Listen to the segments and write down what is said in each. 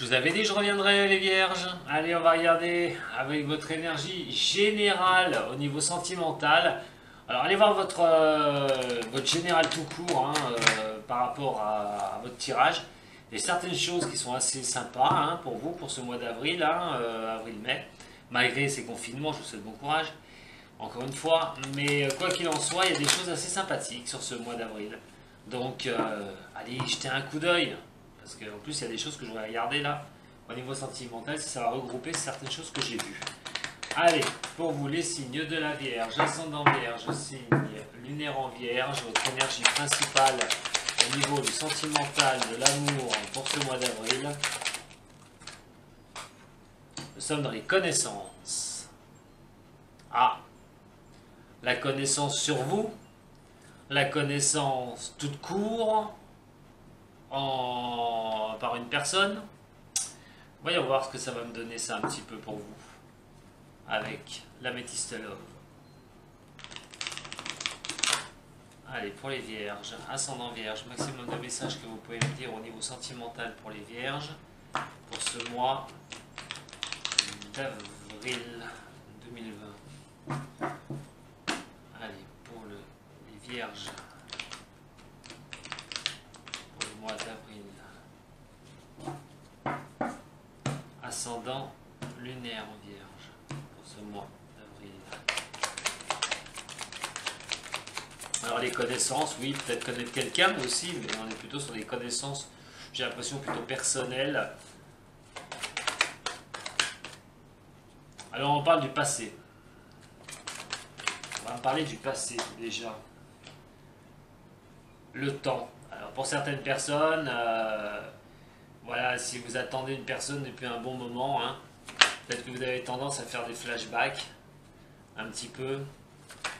Je vous avais dit que je reviendrai les vierges. Allez, on va regarder avec votre énergie générale au niveau sentimental. Alors allez voir votre général tout court hein, par rapport à votre tirage. Il y a certaines choses qui sont assez sympas hein, pour vous, pour ce mois d'avril, hein, avril-mai. Malgré ces confinements, je vous souhaite bon courage, encore une fois. Mais quoi qu'il en soit, il y a des choses assez sympathiques sur ce mois d'avril. Donc allez jeter un coup d'œil. Parce qu'en plus, il y a des choses que je voudrais regarder là, au niveau sentimental, si ça va regrouper certaines choses que j'ai vues. Allez, pour vous, les signes de la Vierge, ascendant Vierge, signe lunaire en Vierge, votre énergie principale au niveau du sentimental, de l'amour pour ce mois d'avril. Nous sommes dans les connaissances. Ah, la connaissance sur vous, la connaissance toute court, par une personne. Voyons voir ce que ça va me donner ça un petit peu pour vous. Avec l'améthyste love. Allez, pour les vierges, ascendant vierge, maximum de messages que vous pouvez me dire au niveau sentimental pour les vierges. Pour ce mois d'avril 2020. Allez, pour les vierges. Mois d'avril. Ascendant lunaire en Vierge pour ce mois d'avril. Alors les connaissances, oui, peut-être connaître quelqu'un aussi, mais on est plutôt sur des connaissances, j'ai l'impression plutôt personnelles. Alors on parle du passé. On va parler du passé déjà. Le temps. Alors pour certaines personnes, voilà, si vous attendez une personne depuis un bon moment, hein, peut-être que vous avez tendance à faire des flashbacks un petit peu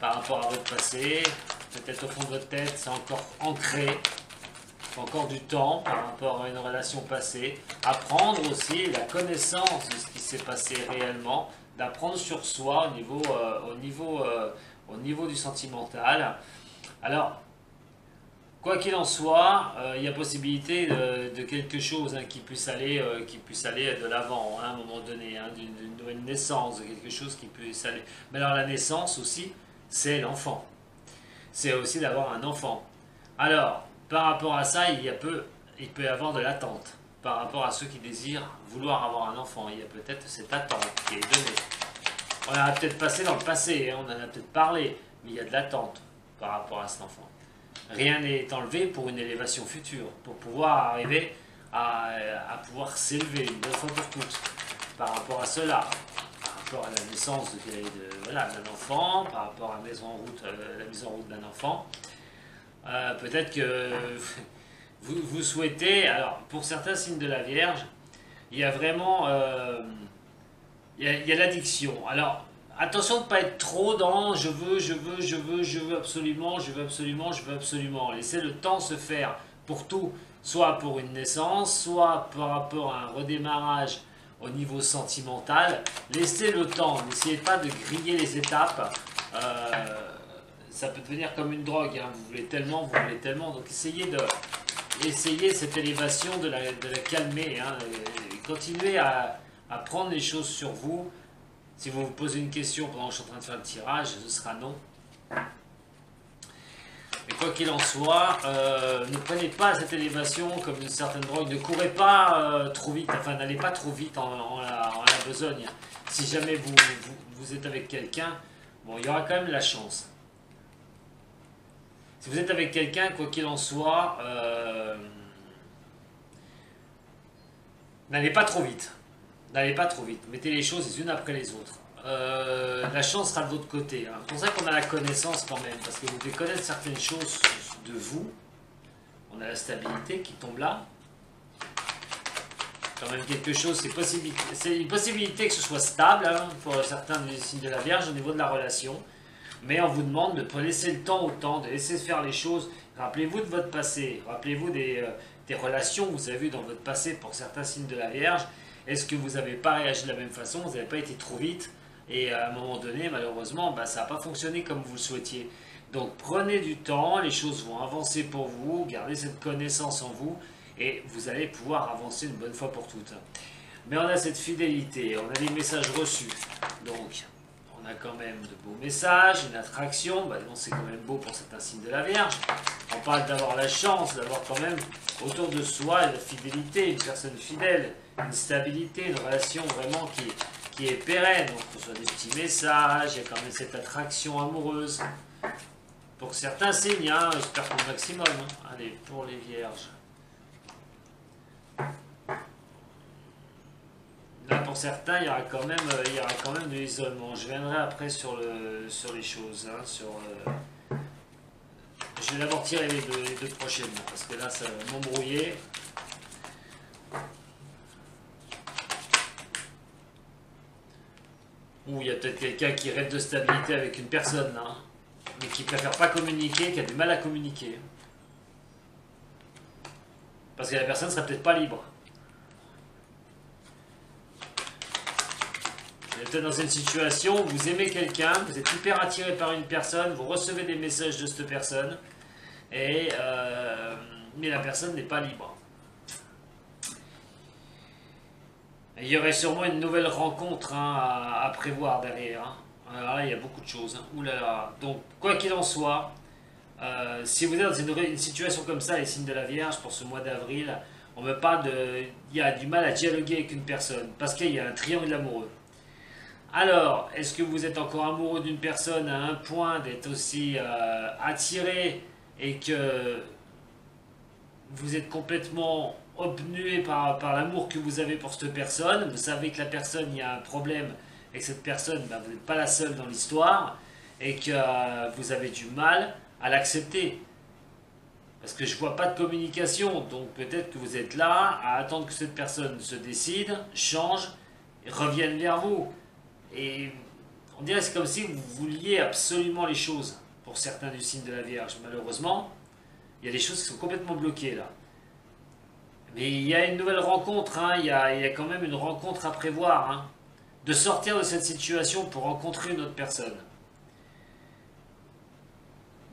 par rapport à votre passé. Peut-être au fond de votre tête, c'est encore ancré, il faut encore du temps par rapport à une relation passée. Apprendre aussi la connaissance de ce qui s'est passé réellement, d'apprendre sur soi au niveau du sentimental. Alors, quoi qu'il en soit, il y a possibilité de quelque chose hein, qui puisse aller de l'avant hein, à un moment donné, hein, d'une nouvelle naissance, de quelque chose qui puisse aller. Mais alors la naissance aussi, c'est l'enfant. C'est aussi d'avoir un enfant. Alors, par rapport à ça, il peut y avoir de l'attente. Par rapport à ceux qui désirent vouloir avoir un enfant, il y a peut-être cette attente qui est donnée. On a peut-être passé dans le passé, hein, on en a peut-être parlé, mais il y a de l'attente par rapport à cet enfant. Rien n'est enlevé pour une élévation future, pour pouvoir arriver à pouvoir s'élever une bonne fois pour toutes. Par rapport à cela, par rapport à la naissance d'un enfant, par rapport à la mise en route d'un enfant, peut-être que vous souhaitez, alors pour certains signes de la Vierge, il y a vraiment, il y a l'addiction. Alors, attention de ne pas être trop dans je veux absolument. Laissez le temps se faire pour tout, soit pour une naissance, soit par rapport à un redémarrage au niveau sentimental. Laissez le temps, n'essayez pas de griller les étapes. Ça peut devenir comme une drogue, hein. Vous voulez tellement, donc essayez cette élévation de la calmer, hein. Continuez à prendre les choses sur vous. Si vous vous posez une question pendant que je suis en train de faire le tirage, ce sera non. Mais quoi qu'il en soit, ne prenez pas cette élévation comme une certaine drogue. Ne courez pas trop vite, enfin n'allez pas trop vite en la besogne. Si jamais vous êtes avec quelqu'un, bon, il y aura quand même la chance. Si vous êtes avec quelqu'un, quoi qu'il en soit, n'allez pas trop vite. N'allez pas trop vite, mettez les choses les unes après les autres. La chance sera de votre côté. Hein. C'est pour ça qu'on a la connaissance quand même, parce que vous devez connaître certaines choses de vous. On a la stabilité qui tombe là. Quand même quelque chose, c'est une possibilité que ce soit stable hein, pour certains des signes de la Vierge au niveau de la relation. Mais on vous demande de laisser le temps au temps, de laisser faire les choses. Rappelez-vous de votre passé, rappelez-vous des relations que vous avez vues dans votre passé pour certains signes de la Vierge. Est-ce que vous n'avez pas réagi de la même façon? Vous n'avez pas été trop vite? Et à un moment donné, malheureusement, ça n'a pas fonctionné comme vous le souhaitiez. Donc prenez du temps, les choses vont avancer pour vous, gardez cette connaissance en vous et vous allez pouvoir avancer une bonne fois pour toutes. Mais on a cette fidélité, on a des messages reçus, donc on a quand même de beaux messages, une attraction, bah, c'est quand même beau pour certains signes de la Vierge. On parle d'avoir la chance, d'avoir quand même autour de soi la fidélité, une personne fidèle, une stabilité, une relation vraiment qui est pérenne. Donc on reçoit des petits messages, il y a quand même cette attraction amoureuse. Pour certains signes, hein, j'espère qu'au maximum. Hein. Allez, pour les Vierges. Là, pour certains, il y aura quand même de l'isolement. Je viendrai après sur les choses. Hein, je vais d'abord tirer les deux prochaines, parce que là, ça va m'embrouiller. Ou il y a peut-être quelqu'un qui rêve de stabilité avec une personne, hein, mais qui préfère pas communiquer, qui a du mal à communiquer. Parce que la personne serait peut-être pas libre. Vous êtes peut-être dans une situation où vous aimez quelqu'un, vous êtes hyper attiré par une personne, vous recevez des messages de cette personne, mais la personne n'est pas libre. Il y aurait sûrement une nouvelle rencontre, hein, à prévoir derrière. Hein. Alors là, il y a beaucoup de choses. Hein. Ouh là là. Donc, quoi qu'il en soit, si vous êtes dans une situation comme ça, les signes de la Vierge, pour ce mois d'avril, on me parle il y a du mal à dialoguer avec une personne, parce qu'il y a un triangle amoureux. Alors, est-ce que vous êtes encore amoureux d'une personne à un point d'être aussi attiré et que vous êtes complètement obnué par l'amour que vous avez pour cette personne, vous savez que la personne, il y a un problème et que cette personne, ben, vous n'êtes pas la seule dans l'histoire et que vous avez du mal à l'accepter. Parce que je ne vois pas de communication, donc peut-être que vous êtes là à attendre que cette personne se décide, change, et revienne vers vous. Et on dirait que c'est comme si vous vouliez absolument les choses pour certains du signe de la Vierge. Malheureusement, il y a des choses qui sont complètement bloquées là. Mais il y a une nouvelle rencontre, hein, il y a quand même une rencontre à prévoir. Hein, de sortir de cette situation pour rencontrer une autre personne.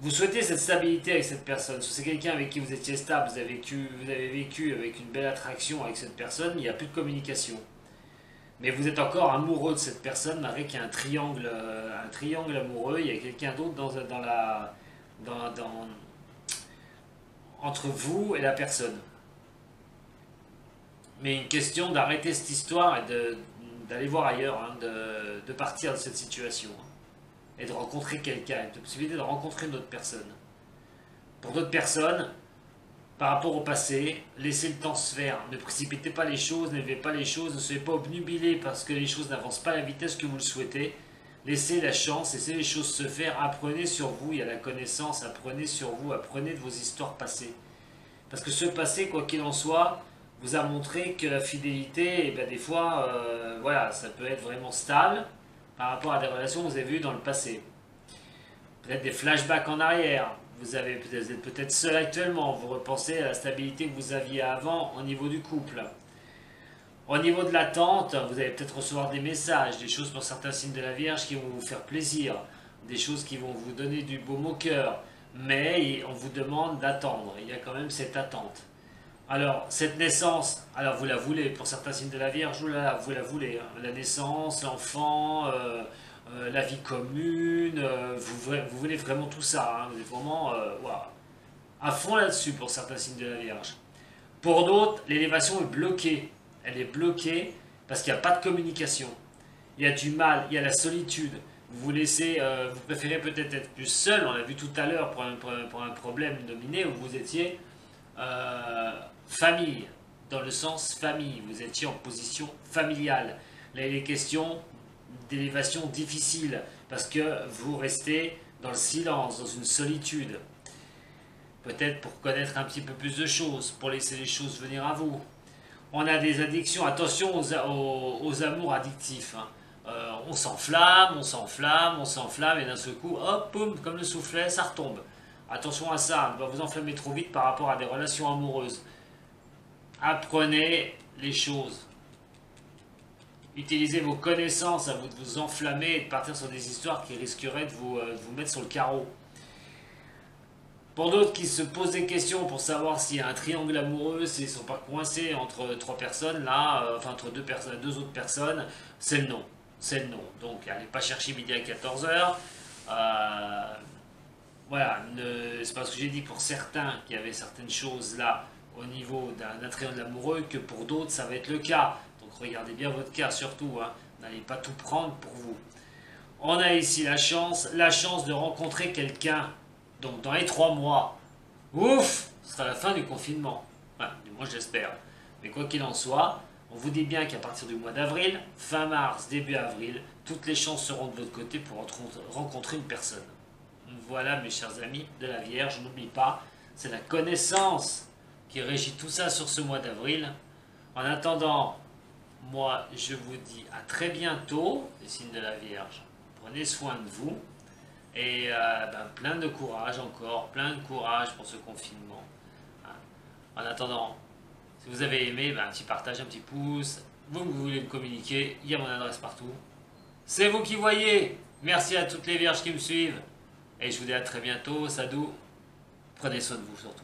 Vous souhaitez cette stabilité avec cette personne. Si c'est quelqu'un avec qui vous étiez stable, vous avez vécu avec une belle attraction avec cette personne, il n'y a plus de communication. Mais vous êtes encore amoureux de cette personne, malgré qu'il y a un triangle amoureux, il y a quelqu'un d'autre entre vous et la personne. Mais une question d'arrêter cette histoire et d'aller voir ailleurs, hein, de partir de cette situation. Hein, et de rencontrer quelqu'un, de possibilité de rencontrer une autre personne. Pour d'autres personnes, par rapport au passé, laissez le temps se faire. Ne précipitez pas les choses, n'élevez pas les choses, ne soyez pas obnubilés parce que les choses n'avancent pas à la vitesse que vous le souhaitez. Laissez la chance, laissez les choses se faire, apprenez sur vous, il y a la connaissance, apprenez sur vous, apprenez de vos histoires passées. Parce que ce passé, quoi qu'il en soit, vous a montré que la fidélité, eh bien, des fois, voilà, ça peut être vraiment stable par rapport à des relations que vous avez vues dans le passé. Peut-être des flashbacks en arrière. Vous êtes peut-être seul actuellement. Vous repensez à la stabilité que vous aviez avant au niveau du couple. Au niveau de l'attente, vous allez peut-être recevoir des messages, des choses pour certains signes de la Vierge qui vont vous faire plaisir, des choses qui vont vous donner du baume au cœur. Mais on vous demande d'attendre. Il y a quand même cette attente. Alors, cette naissance, alors vous la voulez, pour certains signes de la Vierge, vous la voulez. Hein. La naissance, l'enfant, la vie commune, vous voulez vraiment tout ça. Hein. Vous êtes vraiment wow, à fond là-dessus pour certains signes de la Vierge. Pour d'autres, l'élévation est bloquée. Elle est bloquée parce qu'il n'y a pas de communication. Il y a du mal, il y a la solitude. Vous préférez peut-être être plus seul, on l'a vu tout à l'heure pour un problème dominé où vous étiez famille, dans le sens famille, vous étiez en position familiale. Là, il est question d'élévation difficile, parce que vous restez dans le silence, dans une solitude. Peut-être pour connaître un petit peu plus de choses, pour laisser les choses venir à vous. On a des addictions, attention aux amours addictifs. Hein. On s'enflamme, et d'un seul coup, hop, boum, comme le soufflet, ça retombe. Attention à ça, ne pas vous enflammer trop vite par rapport à des relations amoureuses. Apprenez les choses. Utilisez vos connaissances à vous de vous enflammer et de partir sur des histoires qui risqueraient de vous mettre sur le carreau. Pour d'autres qui se posent des questions pour savoir s'il y a un triangle amoureux, s'ils ne sont pas coincés entre trois personnes, là, enfin entre deux personnes, deux autres personnes, c'est le non. C'est le non. Donc, allez pas chercher midi à 14h. Voilà, c'est pas ce que j'ai dit pour certains qui avaient certaines choses là au niveau d'un triangle amoureux que pour d'autres ça va être le cas. Donc regardez bien votre cas surtout, hein. N'allez pas tout prendre pour vous. On a ici la chance de rencontrer quelqu'un. Donc dans les 3 mois, ouf, ce sera la fin du confinement. Enfin, du moins j'espère. Mais quoi qu'il en soit, on vous dit bien qu'à partir du mois d'avril, fin mars, début avril, toutes les chances seront de votre côté pour rencontrer une personne. Voilà mes chers amis de la Vierge, n'oublie pas, c'est la connaissance qui régit tout ça sur ce mois d'avril. En attendant, moi je vous dis à très bientôt, les signes de la Vierge. Prenez soin de vous et plein de courage encore, plein de courage pour ce confinement. En attendant, si vous avez aimé, un petit partage, un petit pouce. Vous voulez me communiquer, il y a mon adresse partout. C'est vous qui voyez. Merci à toutes les Vierges qui me suivent. Et je vous dis à très bientôt, Sadou. Prenez soin de vous surtout.